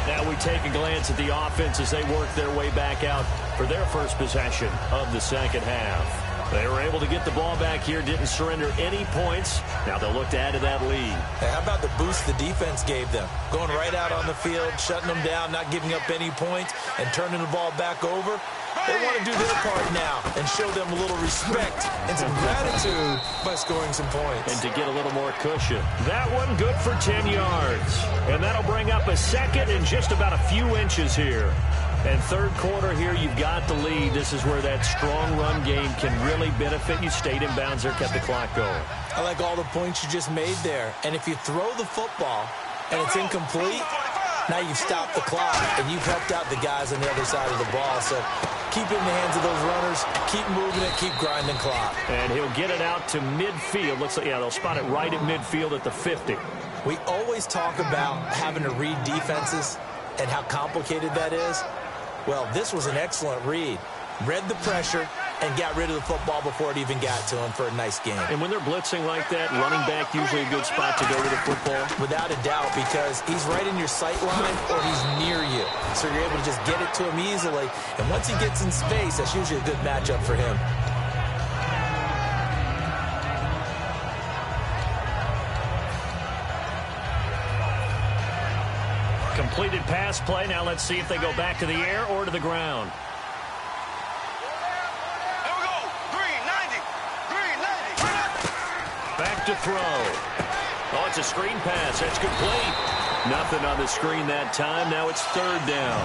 Now we take a glance at the offense as they work their way back out for their first possession of the second half. They were able to get the ball back here, didn't surrender any points. Now they'll look to add to that lead. Hey, how about the boost the defense gave them? Going right out on the field, shutting them down, not giving up any points, and turning the ball back over. They want to do their part now and show them a little respect and some gratitude by scoring some points. And to get a little more cushion. That one good for 10 yards. And that'll bring up a second and just about a few inches here. And third quarter here, you've got the lead. This is where that strong run game can really benefit you. Stayed in bounds there, kept the clock going. I like all the points you just made there. And if you throw the football and it's incomplete, now you've stopped the clock and you've helped out the guys on the other side of the ball. So keep it in the hands of those runners, keep moving it, keep grinding clock. And he'll get it out to midfield. Looks like, yeah, they'll spot it right at midfield at the 50. We always talk about having to read defenses and how complicated that is. Well, this was an excellent read. Read the pressure and got rid of the football before it even got to him for a nice game. And when they're blitzing like that, running back usually a good spot to go with the football? Without a doubt, because he's right in your sight line or he's near you. So you're able to just get it to him easily. And once he gets in space, that's usually a good matchup for him. Completed pass play. Now let's see if they go back to the air or to the ground. Here we go. 390. 390. Back to throw. Oh, it's a screen pass. That's complete. Nothing on the screen that time. Now it's third down.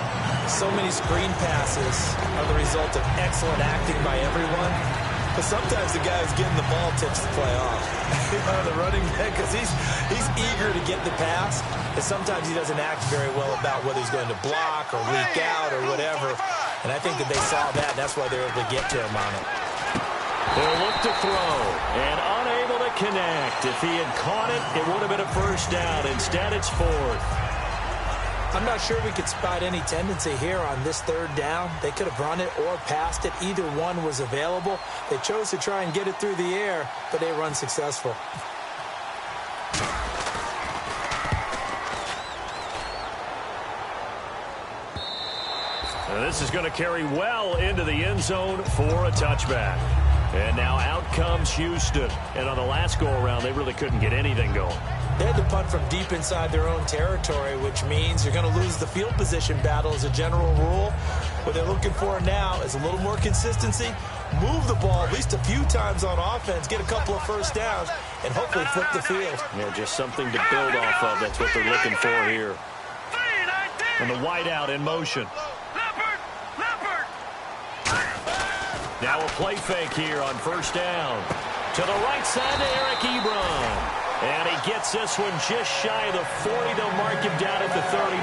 So many screen passes are the result of excellent acting by everyone. But sometimes the guy who's getting the ball tips the play off. The running back, because he's eager to get the pass. And sometimes he doesn't act very well about whether he's going to block or leak out or whatever. And I think that they saw that. That's why they were able to get to him on it. They'll look to throw. And unable to connect. If he had caught it, it would have been a first down. Instead, it's fourth. I'm not sure we could spot any tendency here on this third down. They could have run it or passed it. Either one was available. They chose to try and get it through the air, but they were unsuccessful. And this is going to carry well into the end zone for a touchback. And now out comes Houston. And on the last go-around, they really couldn't get anything going. They had to punt from deep inside their own territory, which means you're going to lose the field position battle as a general rule. What they're looking for now is a little more consistency, move the ball at least a few times on offense, get a couple of first downs, and hopefully flip the field. Yeah, just something to build off of. That's what they're looking for here. And the wideout in motion. Now a play fake here on first down. To the right side to Eric Ebron. And he gets this one just shy of the 40. They'll mark him down at the 39.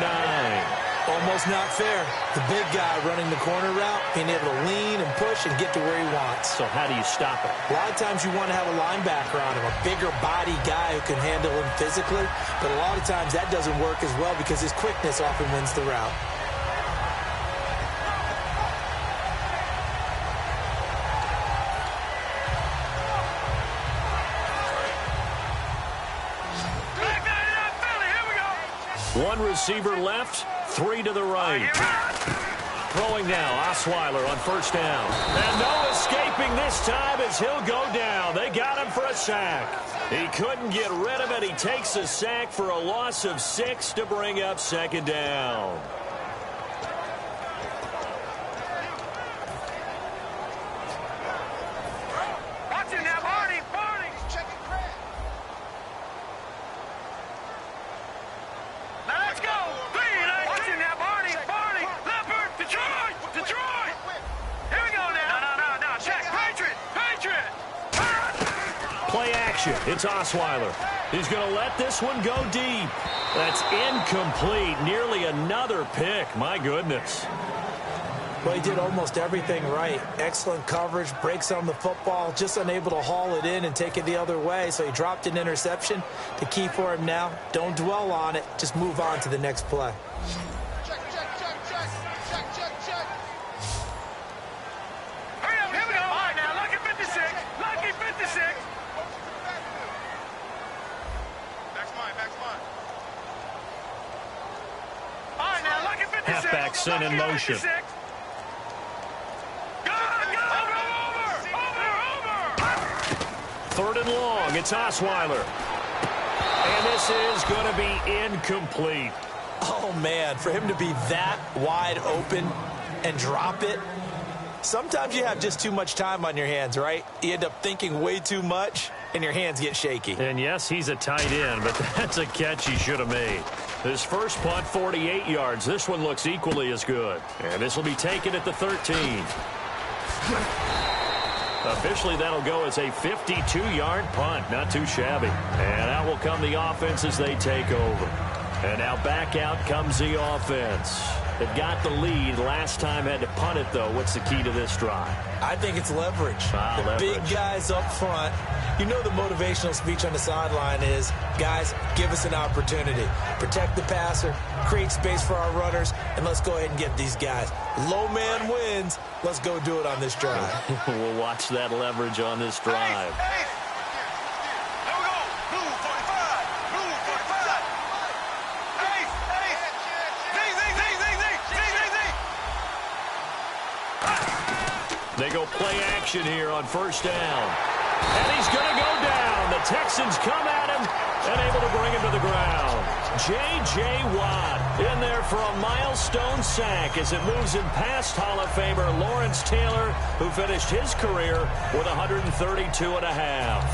Almost not fair. The big guy running the corner route, being able to lean and push and get to where he wants. So how do you stop it? A lot of times you want to have a linebacker on him, a bigger body guy who can handle him physically. But a lot of times that doesn't work as well because his quickness often wins the route. One receiver left, three to the right. Throwing now, Osweiler on first down. And no escaping this time as he'll go down. They got him for a sack. He couldn't get rid of it. He takes a sack for a loss of 6 to bring up second down. It's Osweiler. He's going to let this one go deep. That's incomplete. Nearly another pick. My goodness. Well, he did almost everything right. Excellent coverage, breaks on the football, just unable to haul it in and take it the other way. So he dropped an interception. The key for him now, don't dwell on it. Just move on to the next play. Halfback sent in motion. Third and long. It's Osweiler. And this is going to be incomplete. Oh, man, for him to be that wide open and drop it. Sometimes you have just too much time on your hands, right? You end up thinking way too much, and your hands get shaky. And yes, he's a tight end, but that's a catch he should have made. His first punt, 48 yards. This one looks equally as good. And this will be taken at the 13. Officially, that'll go as a 52-yard punt. Not too shabby. And out will come the offense as they take over. And now back out comes the offense. They've got the lead. Last time had to punt it, though. What's the key to this drive? I think it's leverage. Big guys up front. You know the motivational speech on the sideline is, guys, give us an opportunity. Protect the passer, create space for our runners, and let's go ahead and get these guys. Low man wins. Let's go do it on this drive. We'll watch that leverage on this drive. They go play action here on first down. And he's going to go down. The Texans come at him and able to bring him to the ground. J.J. Watt in there for a milestone sack as it moves him past Hall of Famer Lawrence Taylor, who finished his career with 132 and a half.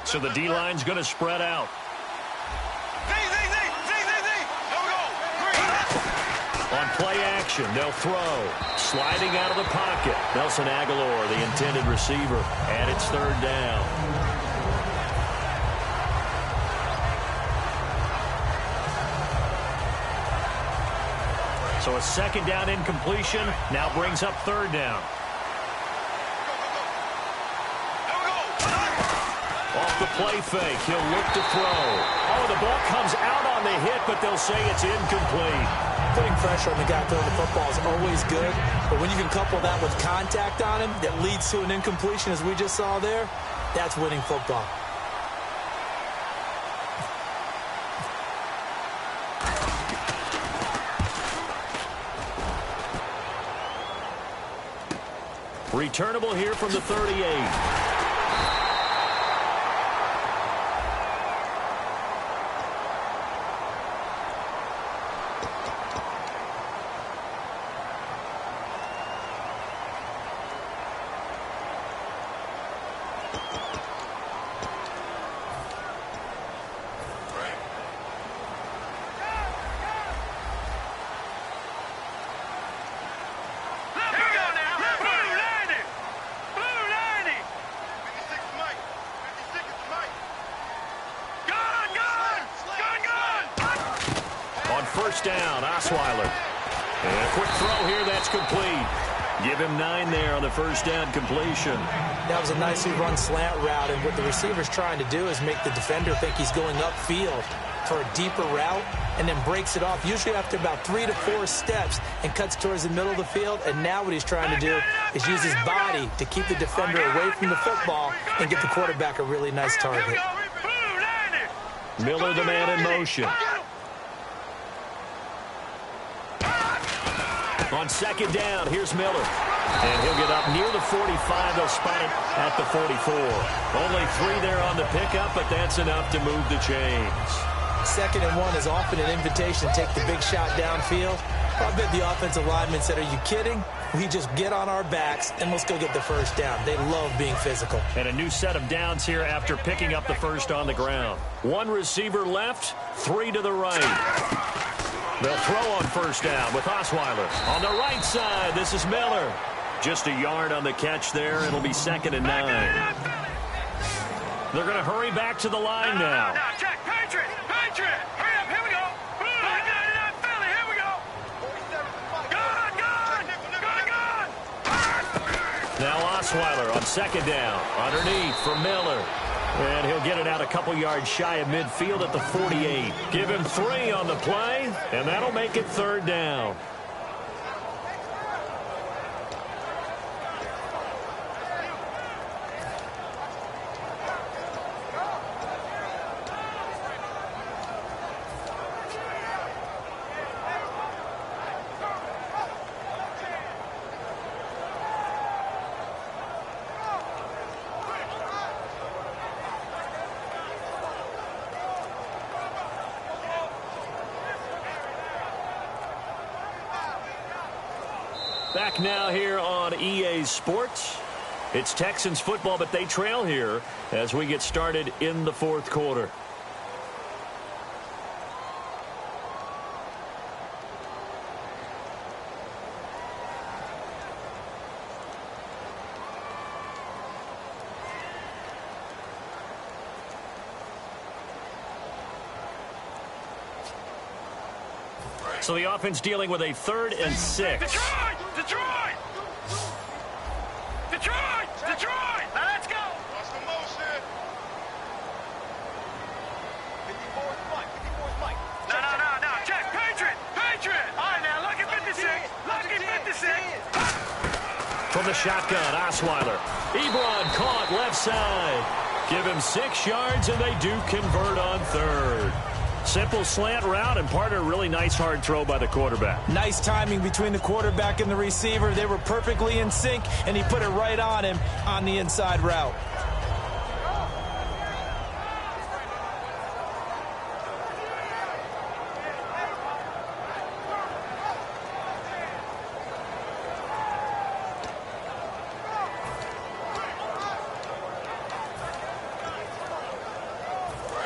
So the D-line's going to spread out. On play action, they'll throw. Sliding out of the pocket. Nelson Aguilar, the intended receiver. And it's third down. So a second down incompletion now brings up third down. Off the play fake, he'll look to throw. Oh, the ball comes out on the hit, but they'll say it's incomplete. Putting pressure on the guy throwing the football is always good, but when you can couple that with contact on him that leads to an incompletion, as we just saw there, that's winning football. Returnable here from the 38. First down, Osweiler. And a quick throw here, that's complete. Give him 9 there on the first down completion. That was a nicely run slant route, and what the receiver's trying to do is make the defender think he's going upfield for a deeper route, and then breaks it off, usually after about 3 to 4 steps, and cuts towards the middle of the field. And now what he's trying to do is use his body to keep the defender away from the football and get the quarterback a really nice target. Miller, the man in motion. On second down, here's Miller. And he'll get up near the 45. They'll spot it at the 44. Only 3 there on the pickup, but that's enough to move the chains. 2nd and 1 is often an invitation to take the big shot downfield. I bet the offensive lineman said, are you kidding? We just get on our backs and let's go get the first down. They love being physical. And a new set of downs here after picking up the first on the ground. 1 receiver left, 3 to the right. They'll throw on first down with Osweiler. On the right side, this is Miller. Just a yard on the catch there. It'll be 2nd and 9. They're going to hurry back to the line now. Check, Patriot! Patriot! Hurry up, here we go! Philly, here we go! Gone! Now Osweiler on second down. Underneath for Miller. And he'll get it out a couple yards shy of midfield at the 48. Give him 3 on the play, and that'll make it 3rd down. Back now here on EA Sports. It's Texans football, but they trail here as we get started in the 4th quarter. So the offense dealing with a 3rd and 6. Detroit! Detroit! Detroit! Detroit! Now let's go! What's the motion? 54's Mike. 54's Mike. No. Check. Patriot! Patriot! All right, now look at 56. Look at 56. From the shotgun, Osweiler. Ebron caught left side. Give him 6 yards, and they do convert on 3rd. Simple slant route, and part of a really nice hard throw by the quarterback. Nice timing between the quarterback and the receiver. They were perfectly in sync, and he put it right on him on the inside route.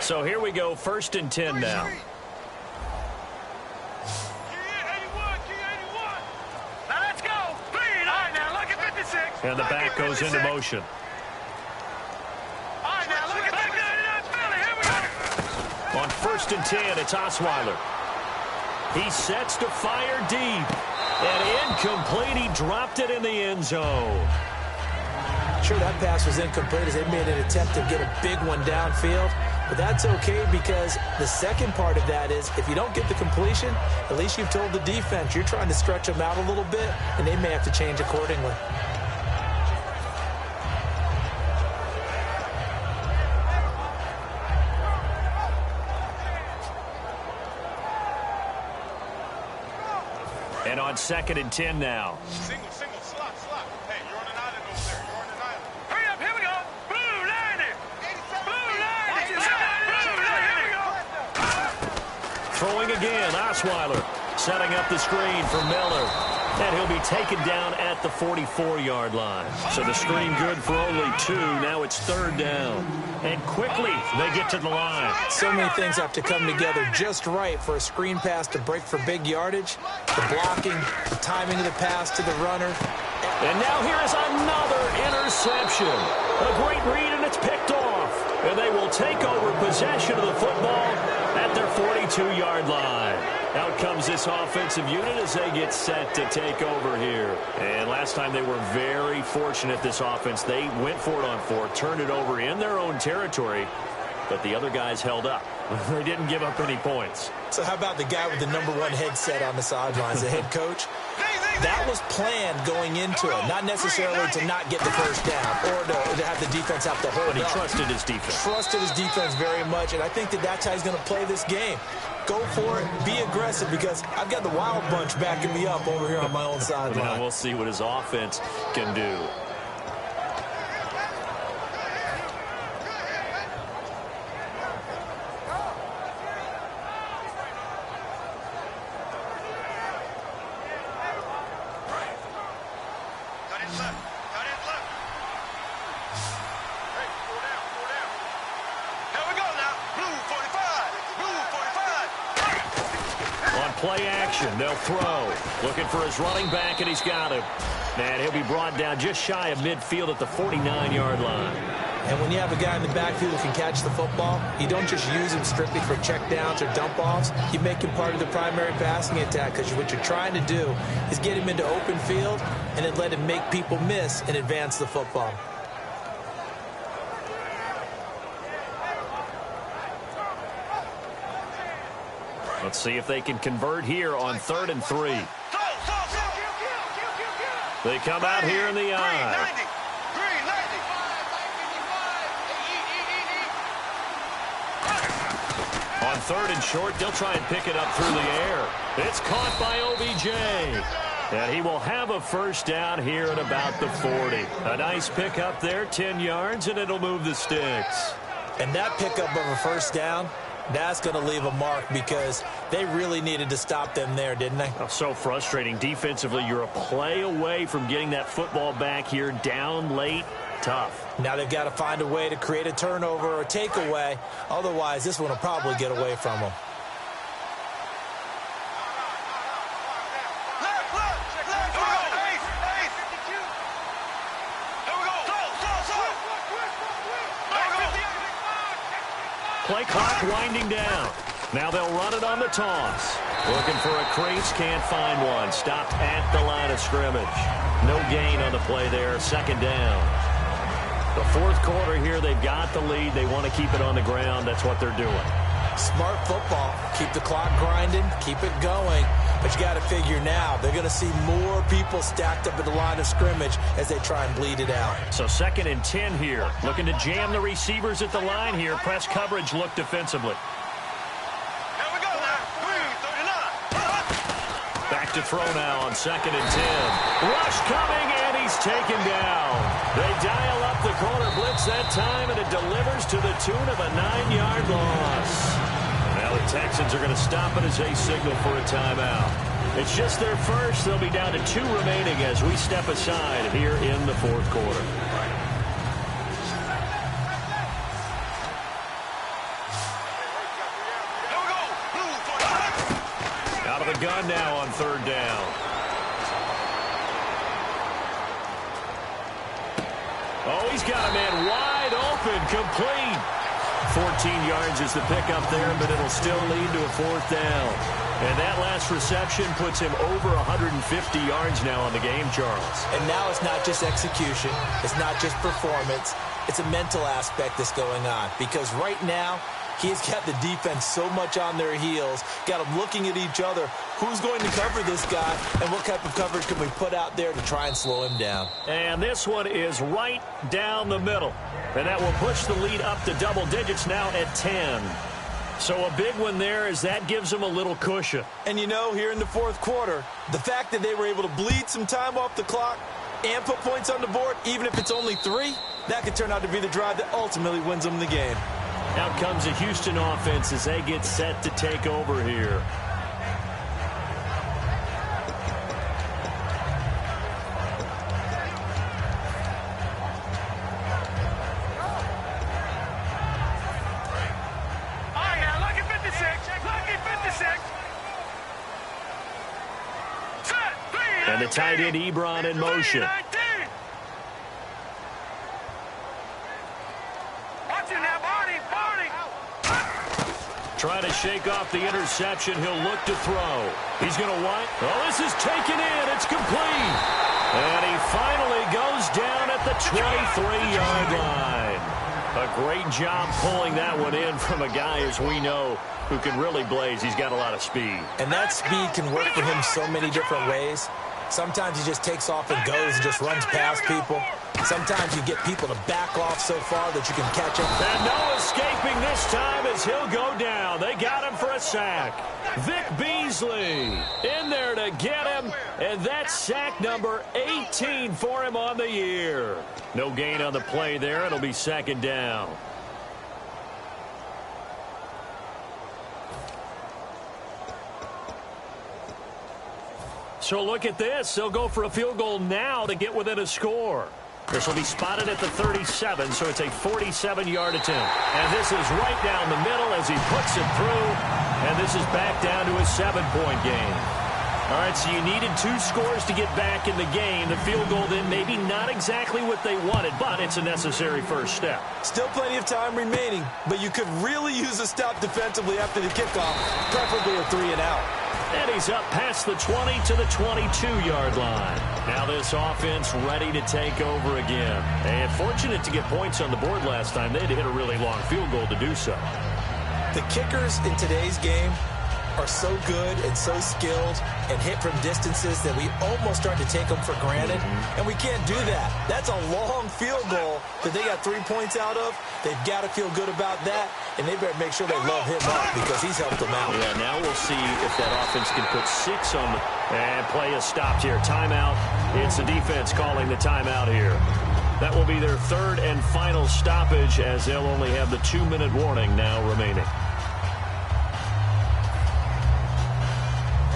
So here we go, 1st and 10 now. Now let's go. Clean. All right, now look at 56. And the back goes into motion. All right, now look at 59. Philly, here we go. On 1st and 10, it's Osweiler. He sets to fire deep. And incomplete. He dropped it in the end zone. Sure, that pass was incomplete as they made an attempt to get a big one downfield. But that's okay because the second part of that is if you don't get the completion, at least you've told the defense you're trying to stretch them out a little bit, and they may have to change accordingly. And on 2nd and 10 now. Single, slot. Hey, you're running out again. Osweiler setting up the screen for Miller. And he'll be taken down at the 44-yard line. So the screen good for only 2. Now it's 3rd down. And quickly they get to the line. So many things have to come together just right for a screen pass to break for big yardage. The blocking, the timing of the pass to the runner. And now here is another interception. A great read, and it's picked off. And they will take over possession of the football at their 42-yard line. Out comes this offensive unit as they get set to take over here. And last time they were very fortunate, this offense. They went for it on 4, turned it over in their own territory, but the other guys held up. They didn't give up any points. So how about the guy with the #1 headset on the sidelines, the head coach? That was planned going into it, not necessarily to not get the first down or to have the defense have to hold But he up. trusted his defense. Trusted his defense very much, and I think that's how he's going to play this game. Go for it, be aggressive, because I've got the Wild Bunch backing me up over here on my own sideline. Now we'll see what his offense can do. Play action. They'll throw. Looking for his running back, and he's got him. And he'll be brought down just shy of midfield at the 49-yard line. And when you have a guy in the backfield who can catch the football, you don't just use him strictly for checkdowns or dump-offs. You make him part of the primary passing attack, because what you're trying to do is get him into open field and then let him make people miss and advance the football. Let's see if they can convert here on 3rd and 3. They come out here in the eye. On 3rd and short, they'll try and pick it up through the air. It's caught by OBJ. And he will have a first down here at about the 40. A nice pickup there, 10 yards, and it'll move the sticks. And that pickup of a first down, that's going to leave a mark, because they really needed to stop them there, didn't they? Oh, so frustrating. Defensively, you're a play away from getting that football back here down late. Tough. Now they've got to find a way to create a turnover or takeaway. Otherwise, this one will probably get away from them. Play clock winding down. Now they'll run it on the toss. Looking for a crease, can't find one. Stopped at the line of scrimmage. No gain on the play there, 2nd down. The 4th quarter here, they've got the lead. They want to keep it on the ground. That's what they're doing. Smart football. Keep the clock grinding, keep it going. But you got to figure now, they're going to see more people stacked up at the line of scrimmage as they try and bleed it out. So 2nd and 10 here. Looking to jam the receivers at the line here. Press coverage, look defensively. Here we go now. 39. Back to throw now on 2nd and 10. Rush coming, and he's taken down. They dial up the corner blitz that time, and it delivers to the tune of a 9-yard loss. Now the Texans are going to stop it as they signal for a timeout. It's just their first. They'll be down to 2 remaining as we step aside here in the 4th quarter. Out of the gun now on 3rd down. Oh, he's got a man wide open, complete. 14 yards is the pickup there, but it'll still lead to a 4th down. And that last reception puts him over 150 yards now on the game, Charles. And now it's not just execution. It's not just performance. It's a mental aspect that's going on. Because right now, he's got the defense so much on their heels, got them looking at each other. Who's going to cover this guy, and what type of coverage can we put out there to try and slow him down? And this one is right down the middle. And that will push the lead up to double digits now at 10. So a big one there, as that gives them a little cushion. And you know, here in the 4th quarter, the fact that they were able to bleed some time off the clock and put points on the board, even if it's only 3, that could turn out to be the drive that ultimately wins them the game. Out comes the Houston offense as they get set to take over here. tight end Ebron in motion. Trying to shake off the interception. He'll look to throw. He's going to what? Oh, this is taken in. It's complete. And he finally goes down at the 23-yard line. A great job pulling that one in from a guy, as we know, who can really blaze. He's got a lot of speed. And that speed can work for him so many different ways. Sometimes he just takes off and goes and just runs past people. Sometimes you get people to back off so far that you can catch him. And no escaping this time as he'll go down. They got him for a sack. Vic Beasley in there to get him. And that's sack number 18 for him on the year. No gain on the play there. It'll be second down. So look at this. They'll go for a field goal now to get within a score. This will be spotted at the 37, so it's a 47-yard attempt. And this is right down the middle as he puts it through. And this is back down to a 7-point game. All right, so you needed 2 scores to get back in the game. The field goal then maybe not exactly what they wanted, but it's a necessary first step. Still plenty of time remaining, but you could really use a stop defensively after the kickoff, preferably a 3-and-out. And he's up past the 20 to the 22-yard line. Now this offense ready to take over again. And fortunate to get points on the board last time. They had to hit a really long field goal to do so. The kickers in today's game are so good and so skilled and hit from distances that we almost start to take them for granted. And we can't do that. That's a long field goal that they got 3 points out of. They've got to feel good about that, and they better make sure they love him up because he's helped them out. Yeah, now we'll see if that offense can put 6 on the... And play is stopped here. Timeout. It's the defense calling the timeout here. That will be their third and final stoppage as they'll only have the 2-minute warning now remaining.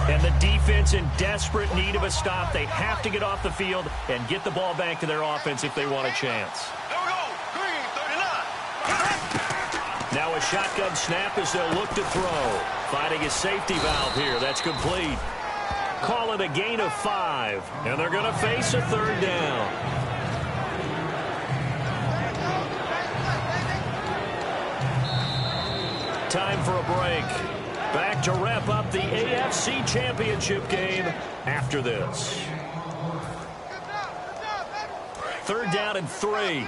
And the defense in desperate need of a stop. They have to get off the field and get the ball back to their offense if they want a chance. Now a shotgun snap as they'll look to throw. Finding a safety valve here. That's complete. Call it a gain of 5. And they're going to face a third down. Time for a break. Back to wrap up the AFC Championship game after this. Third down and 3.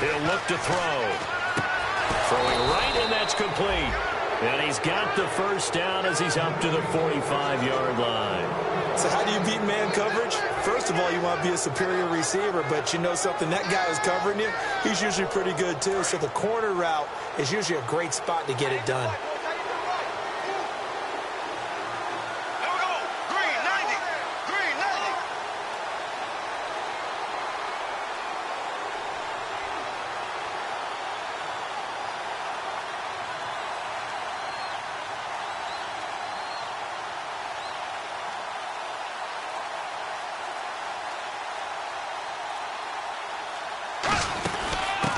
He'll look to throw. Throwing right, and that's complete. And he's got the first down as he's up to the 45-yard line. So how do you beat man coverage? First of all, you want to be a superior receiver, but you know something, that guy who's covering you, he's usually pretty good too. So the corner route is usually a great spot to get it done.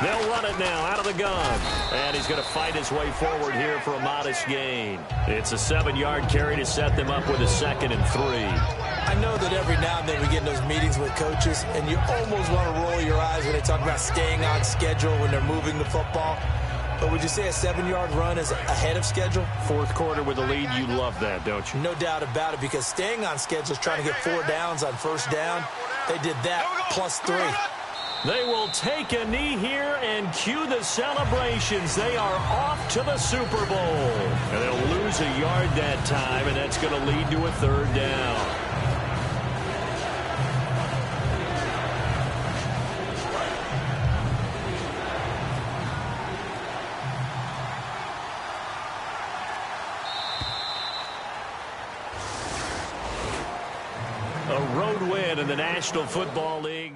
They'll run it now out of the gun. And he's going to fight his way forward here for a modest gain. It's a 7-yard carry to set them up with a 2nd and 3. I know that every now and then we get in those meetings with coaches, and you almost want to roll your eyes when they talk about staying on schedule when they're moving the football. But would you say a 7-yard run is ahead of schedule? Fourth quarter with a lead, you love that, don't you? No doubt about it, because staying on schedule is trying to get 4 downs on first down. They did that plus 3. They will take a knee here and cue the celebrations. They are off to the Super Bowl. And they'll lose a yard that time, and that's going to lead to a third down. A road win in the National Football League.